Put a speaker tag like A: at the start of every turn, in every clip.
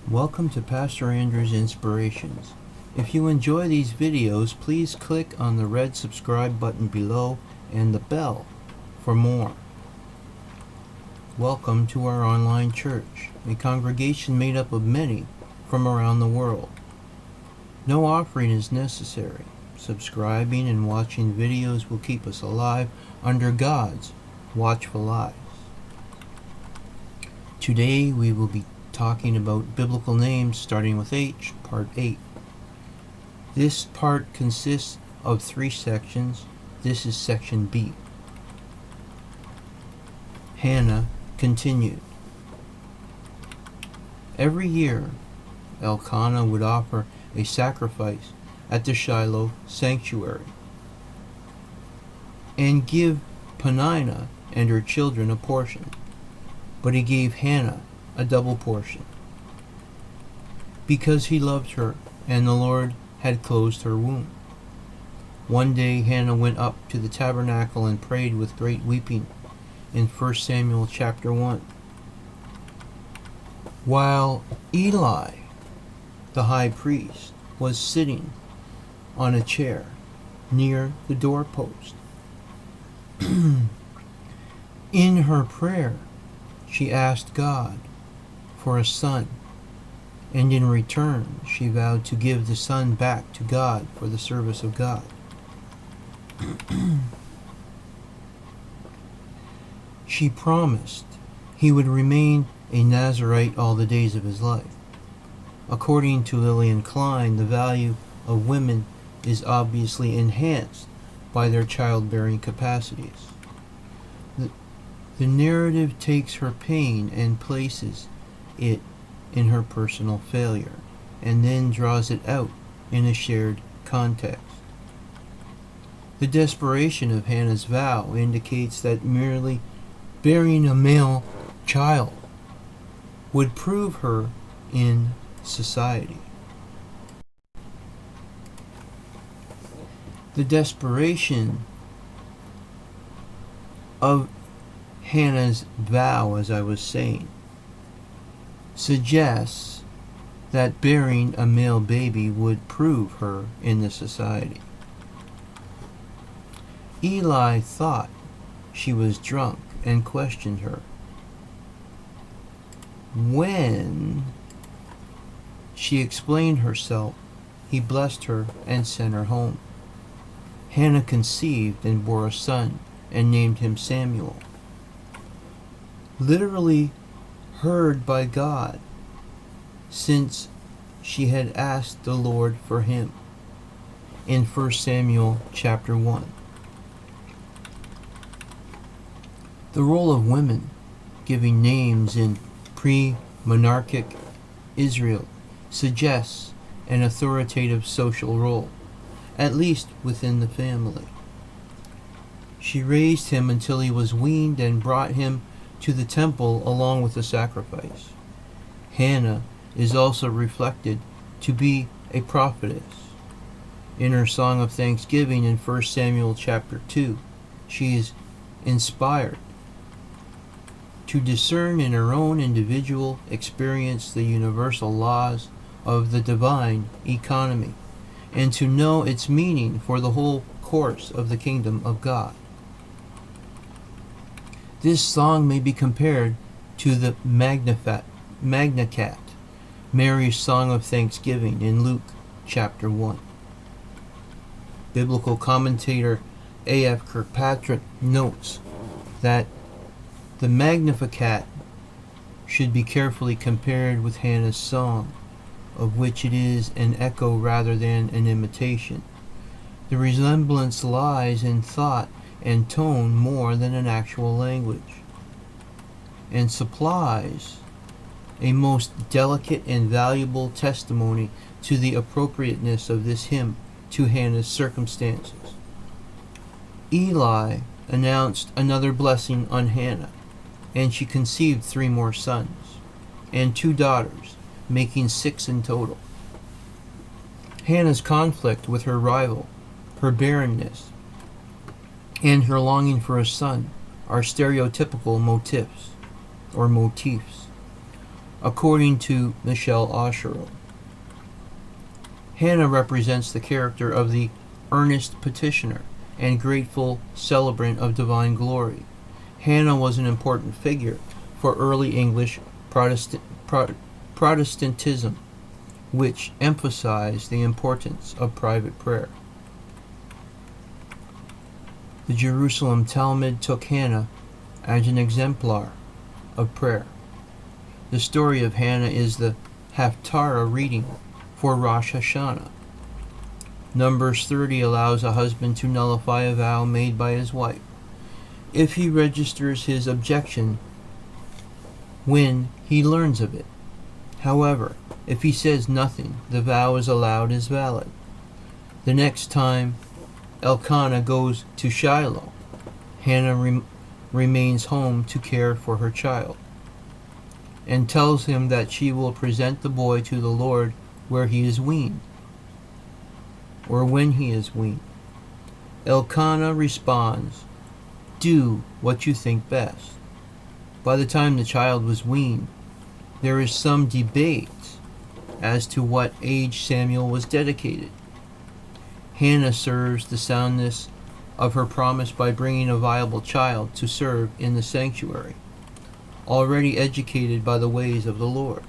A: Welcome to Pastor Andrew's Inspirations. If you enjoy these videos, please click on the red subscribe button below and the bell for more. Welcome to our online church, a congregation made up of many from around the world. No offering is necessary. Subscribing and watching videos will keep us alive under God's watchful eyes. Today we will be talking about biblical names starting with H, part 8. This part consists of 3 sections. This is section B. Hannah continued. Every year, Elkanah would offer a sacrifice at the Shiloh sanctuary and give Penninah and her children a portion, but he gave Hannah a double portion, because he loved her and the Lord had closed her womb. One day Hannah went up to the tabernacle and prayed with great weeping in 1 Samuel chapter 1. While Eli the High Priest was sitting on a chair near the doorpost. In her prayer, she asked God for a son, and in return she vowed to give the son back to God for the service of God. She promised he would remain a Nazarite all the days of his life. According to Lillian Klein, the value of women is obviously enhanced by their childbearing capacities. The narrative takes her pain and places it in her personal failure, and then draws it out in a shared context. The desperation of Hannah's vow indicates that merely bearing a male child would prove her in society. The desperation of Hannah's vow, as I was saying, suggests that bearing a male baby would prove her in the society. Eli thought she was drunk and questioned her. When she explained herself, he blessed her and sent her home. Hannah conceived and bore a son and named him Samuel, literally heard by God, since she had asked the Lord for him in 1 Samuel chapter 1. The role of women giving names in pre-monarchic Israel suggests an authoritative social role, at least within the family. She raised him until he was weaned and brought him to the temple along with the sacrifice. Hannah is also reflected to be a prophetess. In her song of thanksgiving in 1 Samuel chapter 2, she is inspired to discern in her own individual experience the universal laws of the divine economy, and to know its meaning for the whole course of the kingdom of God. This song may be compared to the Magnificat, Mary's song of thanksgiving in Luke chapter 1. Biblical commentator A.F. Kirkpatrick notes that the Magnificat should be carefully compared with Hannah's song, of which it is an echo rather than an imitation. The resemblance lies in thought and tone more than an actual language, and supplies a most delicate and valuable testimony to the appropriateness of this hymn to Hannah's circumstances. Eli announced another blessing on Hannah, and she conceived 3 more sons and 2 daughters, making 6 in total. Hannah's conflict with her rival, her barrenness, and her longing for a son are stereotypical motifs. according to Michelle Osherow. Hannah represents the character of the earnest petitioner and grateful celebrant of divine glory. Hannah was an important figure for early English Protestantism, which emphasized the importance of private prayer. The Jerusalem Talmud took Hannah as an exemplar of prayer. The story of Hannah is the Haftarah reading for Rosh Hashanah. Numbers 30 allows a husband to nullify a vow made by his wife if he registers his objection when he learns of it. However, if he says nothing, the vow is allowed as valid. The next time Elkanah goes to Shiloh, Hannah remains home to care for her child and tells him that she will present the boy to the Lord where he is weaned, or when he is weaned. Elkanah responds, "Do what you think best." By the time the child was weaned, there is some debate as to what age Samuel was dedicated. Hannah serves the soundness of her promise by bringing a viable child to serve in the sanctuary, already educated by the ways of the Lord.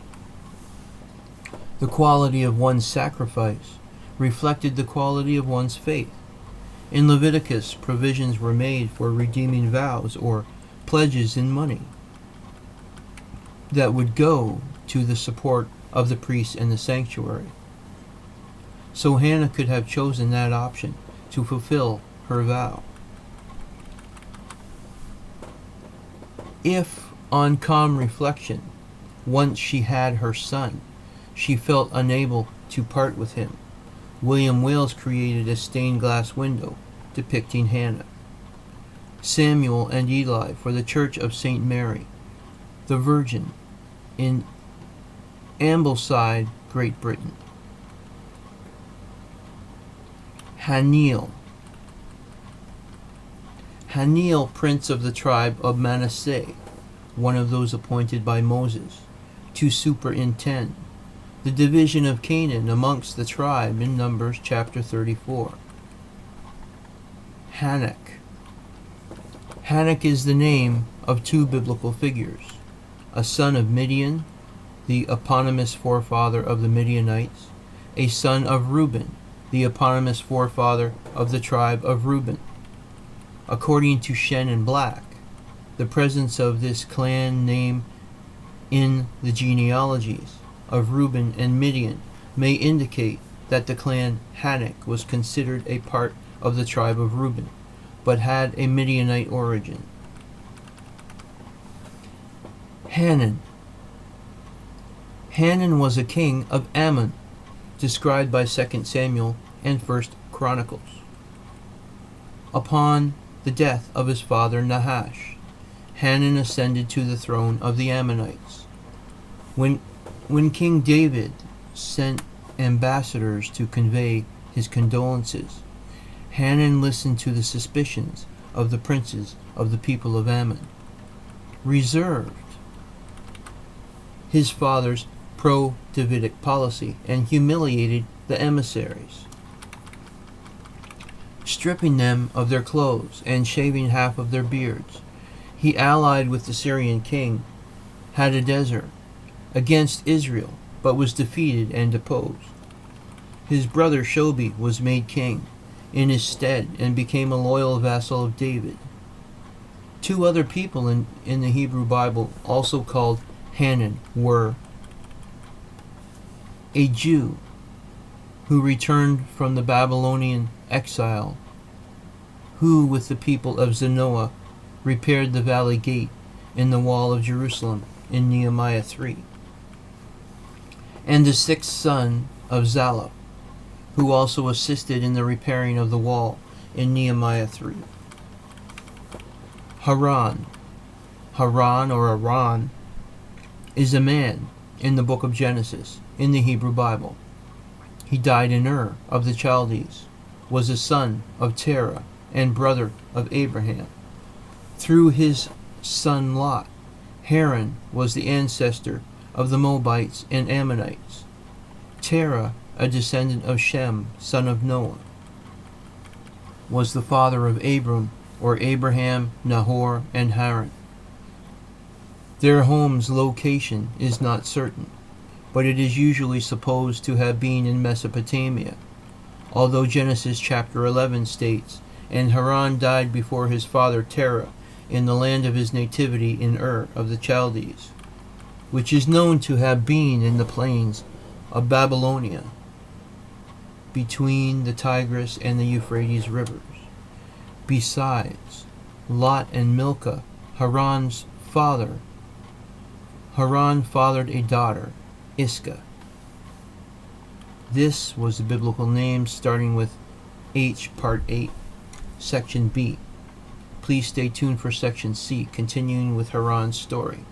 A: The quality of one's sacrifice reflected the quality of one's faith. In Leviticus, provisions were made for redeeming vows or pledges in money that would go to the support of the priests in the sanctuary. So Hannah could have chosen that option to fulfill her vow. If, on calm reflection, once she had her son, she felt unable to part with him, William Wales created a stained glass window depicting Hannah. Samuel and Eli for the Church of St. Mary, the Virgin, in Ambleside, Great Britain. Hanniel, prince of the tribe of Manasseh, one of those appointed by Moses to superintend the division of Canaan amongst the tribe in Numbers chapter 34. Hanok is the name of two biblical figures, a son of Midian, the eponymous forefather of the Midianites, a son of Reuben, the eponymous forefather of the tribe of Reuben. According to Shen and Black, the presence of this clan name in the genealogies of Reuben and Midian may indicate that the clan Hanok was considered a part of the tribe of Reuben, but had a Midianite origin. Hanun was a king of Ammon, described by 2 Samuel and 1 Chronicles. Upon the death of his father Nahash, Hanun ascended to the throne of the Ammonites. When King David sent ambassadors to convey his condolences, Hanun listened to the suspicions of the princes of the people of Ammon, reserved his father's pro-Davidic policy, and humiliated the emissaries, stripping them of their clothes and shaving half of their beards. He allied with the Syrian king Hadadezer against Israel, but was defeated and deposed. His brother Shobi was made king in his stead and became a loyal vassal of David. Two other people in the Hebrew Bible, also called Hanun, were a Jew who returned from the Babylonian exile, who with the people of Zanoah repaired the valley gate in the wall of Jerusalem in Nehemiah 3, and the sixth son of Zalaph, who also assisted in the repairing of the wall in Nehemiah 3. Haran or Aran is a man in the book of Genesis in the Hebrew Bible. He died in Ur of the Chaldees, was a son of Terah and brother of Abraham. Through his son Lot, Haran was the ancestor of the Moabites and Ammonites. Terah, a descendant of Shem, son of Noah, was the father of Abram, or Abraham, Nahor, and Haran. Their home's location is not certain, but it is usually supposed to have been in Mesopotamia, although Genesis chapter 11 states, "And Haran died before his father Terah in the land of his nativity in Ur of the Chaldees," which is known to have been in the plains of Babylonia, between the Tigris and the Euphrates rivers. Besides Lot and Milcah, Haran fathered a daughter, Iscah. This was the biblical name starting with H, Part 8, Section B. Please stay tuned for Section C, continuing with Haran's story.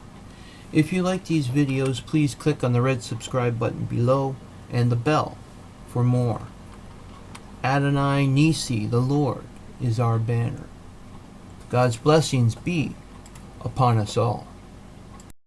A: If you like these videos, please click on the red subscribe button below and the bell for more. Adonai Nisi, the Lord, is our banner. God's blessings be upon us all.